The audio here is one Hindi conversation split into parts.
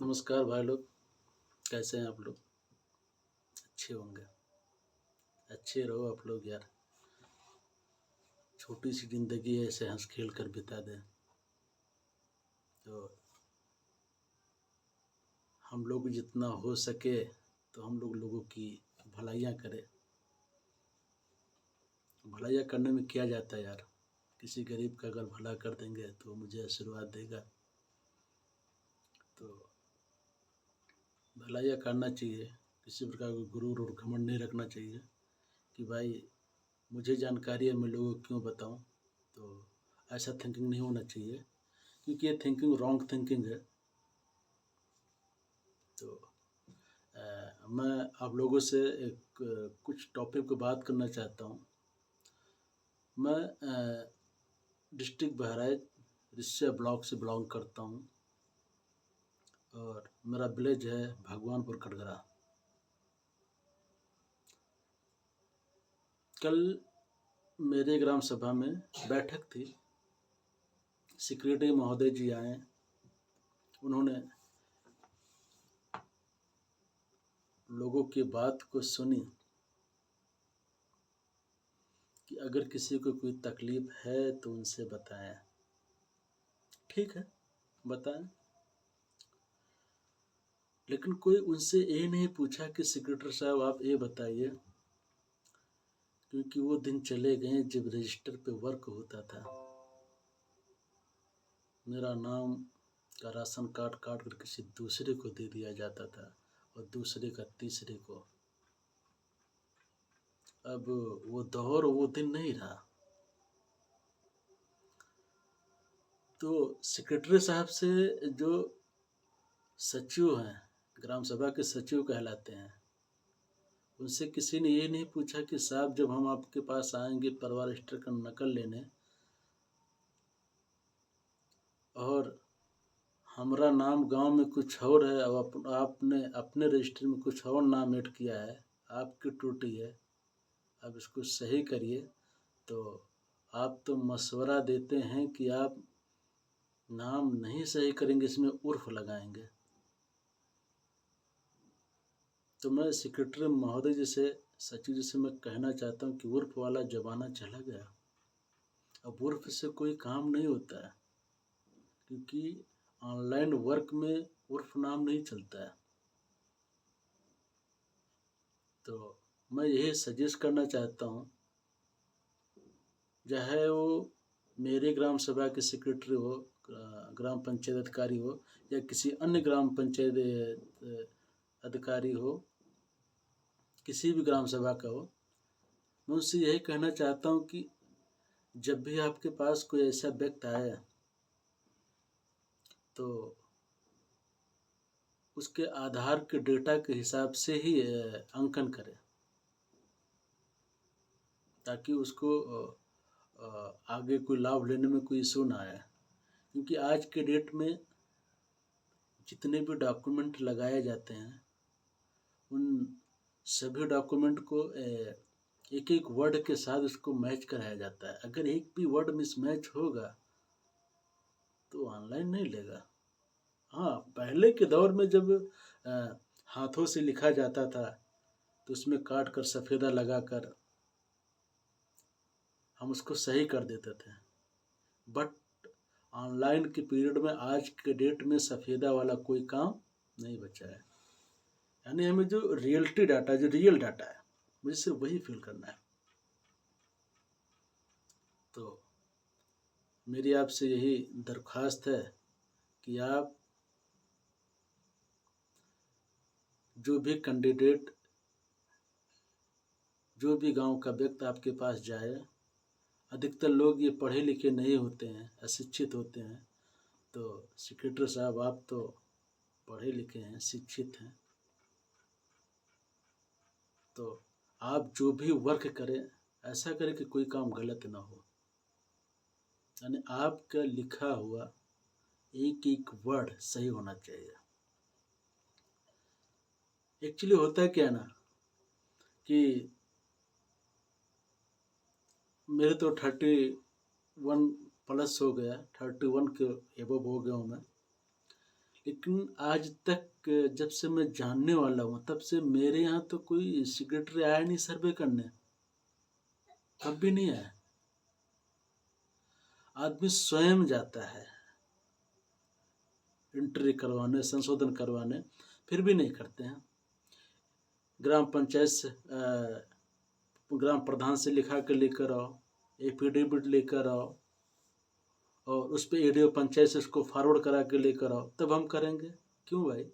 नमस्कार भाई लोग। कैसे हैं आप लोग? अच्छे होंगे। अच्छे रहो आप लोग यार। छोटी सी ज़िंदगी है, ऐसे हंस खेल कर बिता दें तो हम लोग जितना हो सके तो हम लोग लोगों की भलाइयाँ करें। भलाइयाँ करने में क्या जाता है यार। किसी गरीब का अगर भला कर देंगे तो वो मुझे आशीर्वाद देगा। तो भलाइयाँ करना चाहिए। किसी प्रकार का गुरूर और घमंड नहीं रखना चाहिए कि भाई मुझे जानकारी है, मैं लोगों को क्यों बताऊं। तो ऐसा थिंकिंग नहीं होना चाहिए, क्योंकि ये थिंकिंग रॉन्ग थिंकिंग है। तो मैं आप लोगों से एक कुछ टॉपिक पे बात करना चाहता हूँ। मैं डिस्ट्रिक्ट बहराइच रिस्सा ब्लॉक से बिलोंग करता हूँ और मेरा विलेज है भगवानपुर कटघरा। कल मेरे ग्राम सभा में बैठक थी। सेक्रेटरी महोदय जी आए। उन्होंने लोगों की बात को सुनी कि अगर किसी को कोई तकलीफ है तो उनसे बताएं। ठीक है, बताएं। लेकिन कोई उनसे ये नहीं पूछा कि सेक्रेटरी साहब आप ये बताइए, क्योंकि वो दिन चले गए जब रजिस्टर पे वर्क होता था। मेरा नाम का राशन कार्ड काट कर किसी दूसरे को दे दिया जाता था और दूसरे का तीसरे को। अब वो दौर वो दिन नहीं रहा। तो सेक्रेटरी साहब से जो सचिव हैं, ग्राम सभा के सचिव कहलाते हैं, उनसे किसी ने ये नहीं पूछा कि साहब जब हम आपके पास आएंगे परिवार रजिस्टर का नकल लेने और हमारा नाम गांव में कुछ और है और आपने अपने रजिस्टर में कुछ और नाम ऐड किया है, आपकी त्रुटि है, अब इसको सही करिए, तो आप तो मशवरा देते हैं कि आप नाम नहीं सही करेंगे, इसमें उर्फ लगाएंगे। तो मैं सेक्रेटरी महोदय जी से, सचिव जी से मैं कहना चाहता हूँ कि उर्फ वाला ज़माना चला गया। अब उर्फ से कोई काम नहीं होता है, क्योंकि ऑनलाइन वर्क में उर्फ नाम नहीं चलता है। तो मैं यही सजेस्ट करना चाहता हूँ, चाहे वो मेरे ग्राम सभा के सेक्रेटरी हो, ग्राम पंचायत अधिकारी हो, या किसी अन्य ग्राम पंचायत अधिकारी हो, किसी भी ग्राम सभा का हो, मैं उससे यही कहना चाहता हूँ कि जब भी आपके पास कोई ऐसा व्यक्ति आए तो उसके आधार के डेटा के हिसाब से ही अंकन करें, ताकि उसको आगे कोई लाभ लेने में कोई इशू ना आए। क्योंकि आज के डेट में जितने भी डॉक्यूमेंट लगाए जाते हैं उन सभी डॉक्यूमेंट को एक एक वर्ड के साथ उसको मैच कराया जाता है। अगर एक भी वर्ड मिसमैच होगा तो ऑनलाइन नहीं लेगा। हाँ, पहले के दौर में जब हाथों से लिखा जाता था तो उसमें काट कर सफ़ेदा लगा कर हम उसको सही कर देते थे। बट ऑनलाइन के पीरियड में, आज के डेट में सफ़ेदा वाला कोई काम नहीं बचा है। यानी हमें जो रियलिटी डाटा, जो रियल डाटा है, मुझे सिर्फ वही फिल करना है। तो मेरी आपसे यही दरख्वास्त है कि आप जो भी कैंडिडेट, जो भी गांव का व्यक्ति आपके पास जाए, अधिकतर लोग ये पढ़े लिखे नहीं होते हैं, अशिक्षित होते हैं। तो सेक्रेटरी साहब आप तो पढ़े लिखे हैं, शिक्षित हैं, तो आप जो भी वर्क करें ऐसा करें कि कोई काम गलत ना हो। यानी आपका लिखा हुआ एक एक वर्ड सही होना चाहिए। एक्चुअली होता है क्या ना कि मेरे तो 31 प्लस हो गया, 31 के एबव हो गया हूँ मैं। लेकिन आज तक जब से मैं जानने वाला हूँ तब से मेरे यहाँ तो कोई सेक्रेटरी आया नहीं सर्वे करने, कभी नहीं आया। आदमी स्वयं जाता है एंट्री करवाने, संशोधन करवाने, फिर भी नहीं करते हैं। ग्राम पंचायत से ग्राम प्रधान से लिखा के लेकर आओ, एफिडेविट लेकर आओ और उस पर एडीओ पंचायत से उसको फॉरवर्ड करा के लेकर आओ, तब हम करेंगे। क्यों भाई?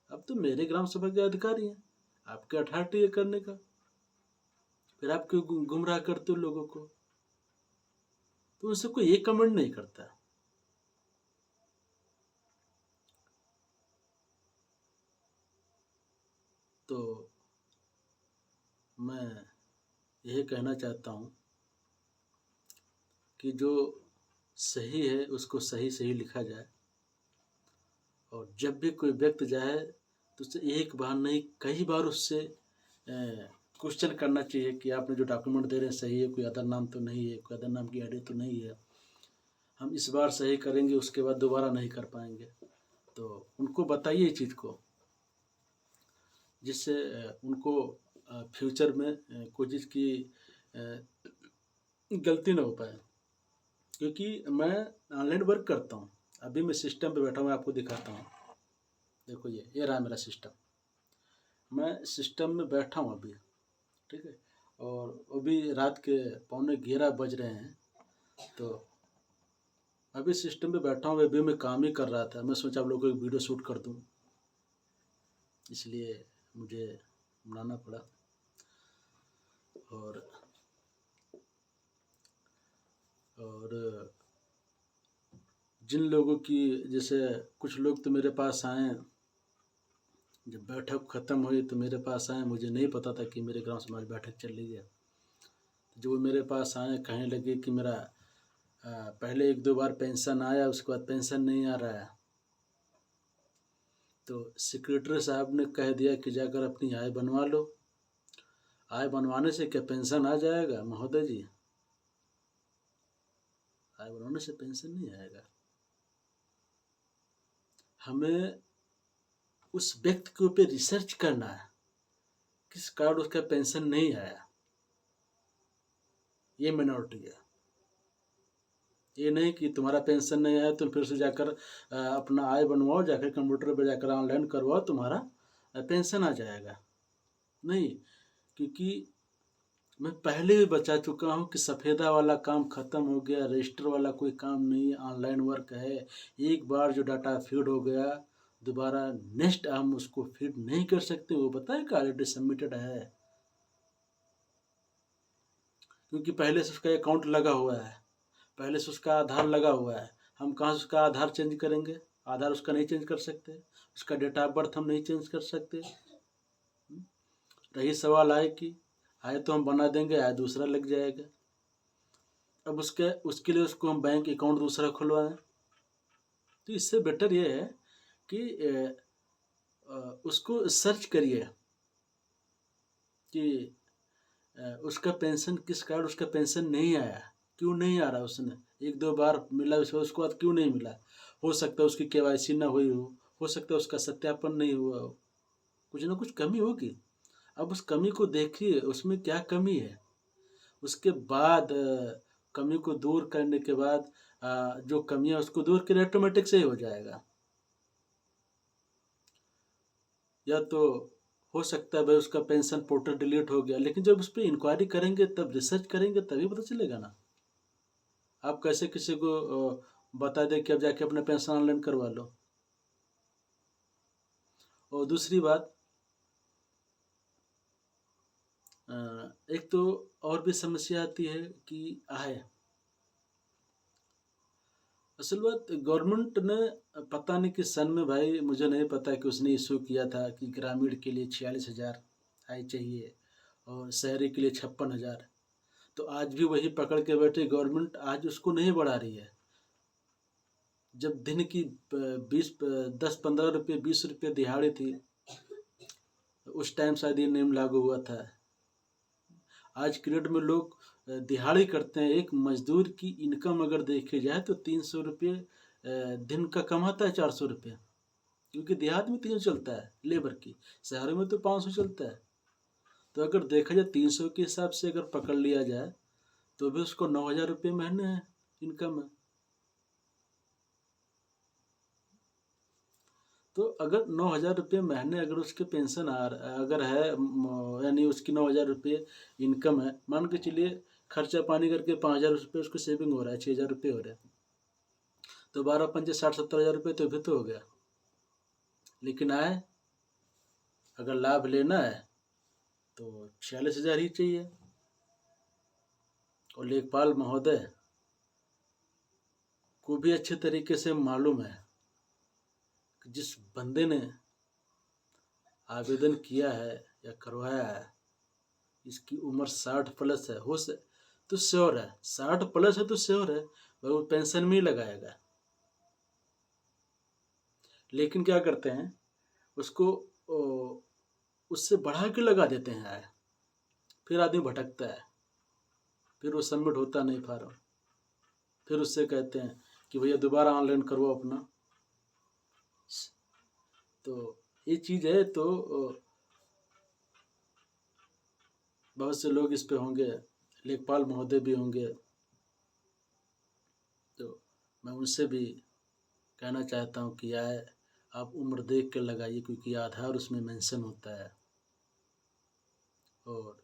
अब तो मेरे ग्राम सभा के अधिकारी हैं, आपके अथॉरिटी है करने का, फिर आप क्यों गुमराह करते हो लोगों को? तो उनसे कोई एक कमेंट नहीं करता। तो मैं यही कहना चाहता हूँ कि जो सही है उसको सही सही लिखा जाए, और जब भी कोई व्यक्ति जाए तो उससे एक बार नहीं कई बार उससे क्वेश्चन करना चाहिए कि आपने जो डॉक्यूमेंट दे रहे हैं सही है, कोई अदर नाम तो नहीं है, कोई अदर नाम की आईडी तो नहीं है, हम इस बार सही करेंगे उसके बाद दोबारा नहीं कर पाएंगे। तो उनको बताइए चीज़ को, जिससे उनको फ्यूचर में कोई चीज़ की गलती ना हो पाए। क्योंकि मैं ऑनलाइन वर्क करता हूँ, अभी मैं सिस्टम पे बैठा हूँ, मैं आपको दिखाता हूँ। देखो ये रहा मेरा सिस्टम, मैं सिस्टम में बैठा हूँ अभी, ठीक है, और अभी रात के 11:15 बज रहे हैं। तो अभी सिस्टम पे बैठा हूँ, अभी मैं काम ही कर रहा था, मैं सोचा आप लोगों को एक वीडियो शूट कर दूँ, इसलिए मुझे बनाना पड़ा। और जिन लोगों की, जैसे कुछ लोग तो मेरे पास आए, जब बैठक ख़त्म हुई तो मेरे पास आए, मुझे नहीं पता था कि मेरे ग्राम समाज बैठक चल रही है। जो वो मेरे पास आए कहने लगे कि मेरा पहले 1-2 बार पेंशन आया, उसके बाद पेंशन नहीं आ रहा है। तो सेक्रेटरी साहब ने कह दिया कि जाकर अपनी आय बनवा लो। आय बनवाने से क्या पेंशन आ जाएगा महोदय जी? आय बनवाने से पेंशन नहीं आएगा। हमें उस व्यक्ति के ऊपर रिसर्च करना है, किस कारण उसका पेंशन नहीं आया। ये मिनोरिटी है। ये नहीं कि तुम्हारा पेंशन नहीं आया तुम फिर से जाकर अपना आय बनवाओ, जाकर कंप्यूटर पर जाकर ऑनलाइन करवाओ, तुम्हारा पेंशन आ जाएगा। नहीं, क्योंकि मैं पहले भी बता चुका हूँ कि सफ़ेदा वाला काम ख़त्म हो गया, रजिस्टर वाला कोई काम नहीं, ऑनलाइन वर्क है। एक बार जो डाटा फीड हो गया, दोबारा नेक्स्ट हम उसको फीड नहीं कर सकते। वो बताए कि ऑलरेडी सबमिटेड है, क्योंकि पहले से उसका अकाउंट लगा हुआ है, पहले से उसका आधार लगा हुआ है। हम कहाँ से उसका आधार चेंज करेंगे? आधार उसका नहीं चेंज कर सकते, उसका डेट ऑफ बर्थ हम नहीं चेंज कर सकते। रही सवाल आय की, आय तो हम बना देंगे, आय दूसरा लग जाएगा। अब उसके लिए उसको हम बैंक अकाउंट दूसरा खुलवाएं। तो इससे बेटर ये है कि उसको सर्च करिए कि उसका पेंशन, किस कारण उसका पेंशन नहीं आया, क्यों नहीं आ रहा। उसने 1-2 बार मिला, उसके बाद क्यों नहीं मिला? हो सकता है उसकी केवाईसी ना हुई हो सकता है उसका सत्यापन नहीं हुआ हो, कुछ ना कुछ कमी होगी। अब उस कमी को देखिए, उसमें क्या कमी है। उसके बाद कमी को दूर करने के बाद जो कमी है उसको दूर कर ऑटोमेटिक से ही हो जाएगा। या तो हो सकता है भाई उसका पेंशन पोर्टल डिलीट हो गया, लेकिन जब उस पर इंक्वायरी करेंगे, तब रिसर्च करेंगे, तभी पता चलेगा ना। आप कैसे किसी को बता दें कि अब जाके अपना पेंशन ऑनलाइन करवा लो। और दूसरी बात, एक तो और भी समस्या आती है कि आय, असल बात गवर्नमेंट ने पता नहीं किस सन में, भाई मुझे नहीं पता, कि उसने इशू किया था कि ग्रामीण के लिए 46,000 आय चाहिए और शहरी के लिए 56,000। तो आज भी वही पकड़ के बैठे गवर्नमेंट, आज उसको नहीं बढ़ा रही है। जब दिन की 10-15 रुपये 20 रुपये दिहाड़ी थी, उस टाइम शायद ये नियम लागू हुआ था। आज की डेट में लोग दिहाड़ी करते हैं। एक मजदूर की इनकम अगर देखी जाए तो 300 रुपये दिन का कमाता है, 400 रुपये। क्योंकि देहात में 300 चलता है लेबर की, शहरों में तो 500 चलता है। तो अगर देखा जाए 300 के हिसाब से अगर पकड़ लिया जाए तो भी उसको 9,000 रुपये महीने है इनकम है। तो अगर 9,000 रुपये महीने अगर उसके पेंशन अगर है यानी उसकी 9,000 रुपये इनकम है, मान के चलिए खर्चा पानी करके 5,000 रुपये उसको सेविंग हो रहा है, 6,000 रुपये हो रहा है, तो 12 पंचे 60-70 हज़ार रुपये तो भी तो हो गया। लेकिन आए अगर लाभ लेना है तो 46,000 ही चाहिए। और लेखपाल महोदय को भी अच्छे तरीके से मालूम है कि जिस बंदे ने आवेदन किया है या करवाया है इसकी उम्र 60 प्लस है, हो से तो श्योर है 60 प्लस है तो श्योर है भाई वो पेंशन में ही लगाएगा। लेकिन क्या करते हैं उसको उससे बढ़ा के लगा देते हैं आय, फिर आदमी भटकता है, फिर वो सबमिट होता नहीं फार्म, फिर उससे कहते हैं कि भैया दोबारा ऑनलाइन करो अपना। तो ये चीज़ है। तो बहुत से लोग इस पे होंगे, लेखपाल महोदय भी होंगे, तो मैं उनसे भी कहना चाहता हूँ कि आए आप उम्र देख के लगाइए, क्योंकि आधार उसमें मेंशन होता है। और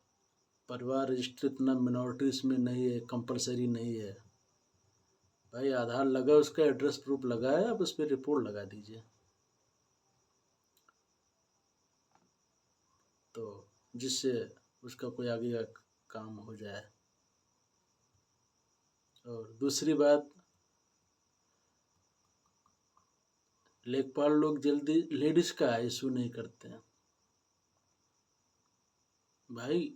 परिवार रजिस्टर इतना मिनॉरिटी इसमें नहीं है, कंपलसरी नहीं है भाई। आधार लगा, उसका एड्रेस प्रूफ लगा है, आप उस पर रिपोर्ट लगा दीजिए। तो जिससे उसका कोई आगे का काम हो जाए। और दूसरी बात, लेखपाल लोग जल्दी लेडीज का इशू नहीं करते हैं भाई।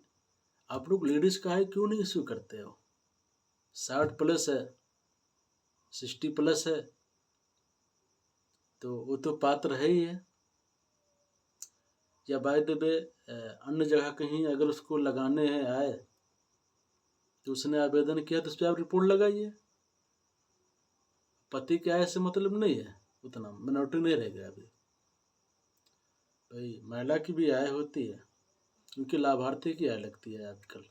आप लोग लेडीज का है क्यों नहीं इशू करते हो? 60 प्लस है, 60 प्लस है तो वो तो पात्र है ही है। या बाय द वे अन्य जगह कहीं अगर उसको लगाने हैं आए तो उसने आवेदन किया तो उस पर आप रिपोर्ट लगाइए। पति के आय से मतलब नहीं है, उतना मिनॉरिटी नहीं रह गया अभी भाई। महिला की भी आय होती है, क्योंकि लाभार्थी की आय लगती है आजकल।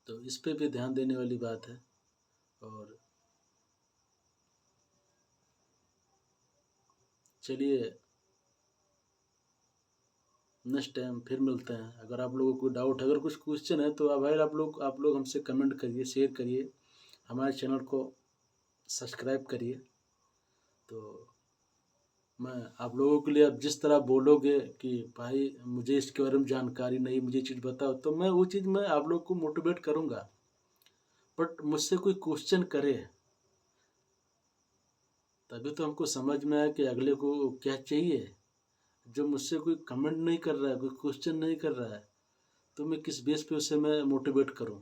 तो इस पे भी ध्यान देने वाली बात है। और चलिए नेक्स्ट टाइम फिर मिलते हैं। अगर आप लोगों को डाउट है, अगर कुछ क्वेश्चन है तो भाई आप लोग हमसे कमेंट करिए, शेयर करिए, हमारे चैनल को सब्सक्राइब करिए। तो मैं आप लोगों के लिए अब जिस तरह बोलोगे कि भाई मुझे इसके बारे में जानकारी नहीं, मुझे चीज़ बताओ, तो मैं वो चीज़ मैं आप लोग को मोटिवेट करूँगा। बट मुझसे कोई क्वेश्चन करे तभी तो हमको समझ में आया कि अगले को क्या चाहिए। जो मुझसे कोई कमेंट नहीं कर रहा है, कोई क्वेश्चन नहीं कर रहा है, तो मैं किस बेस पे उसे मैं मोटिवेट करूं।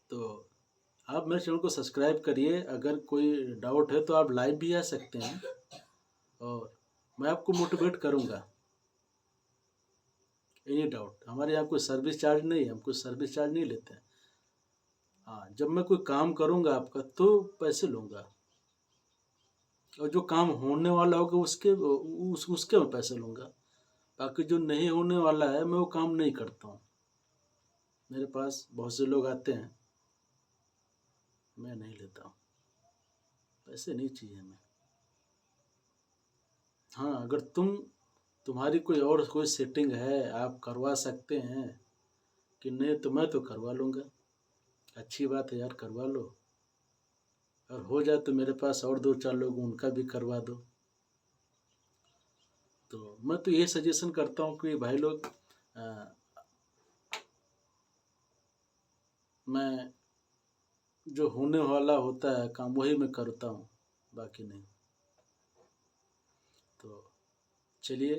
तो आप मेरे चैनल को सब्सक्राइब करिए। अगर कोई डाउट है तो आप लाइव भी आ सकते हैं और मैं आपको मोटिवेट करूंगा। एनी डाउट, हमारे यहाँ कोई सर्विस चार्ज नहीं है, हम कोई सर्विस चार्ज नहीं लेते हैं। हाँ, जब मैं कोई काम करूंगा आपका तो पैसे लूँगा, और जो काम होने वाला होगा उसके मैं पैसे लूँगा। बाकी जो नहीं होने वाला है मैं वो काम नहीं करता हूँ। मेरे पास बहुत से लोग आते हैं, मैं नहीं लेता हूँ, पैसे नहीं चाहिए हमें। हाँ, अगर तुम्हारी कोई सेटिंग है, आप करवा सकते हैं कि नहीं, तो मैं तो करवा लूँगा। अच्छी बात है यार, करवा लो। और हो जाए तो मेरे पास और 2-4 लोग उनका भी करवा दो। तो मैं तो ये सजेशन करता हूँ कि भाई लोग मैं जो होने वाला होता है काम वही मैं करता हूँ, बाकी नहीं। तो चलिए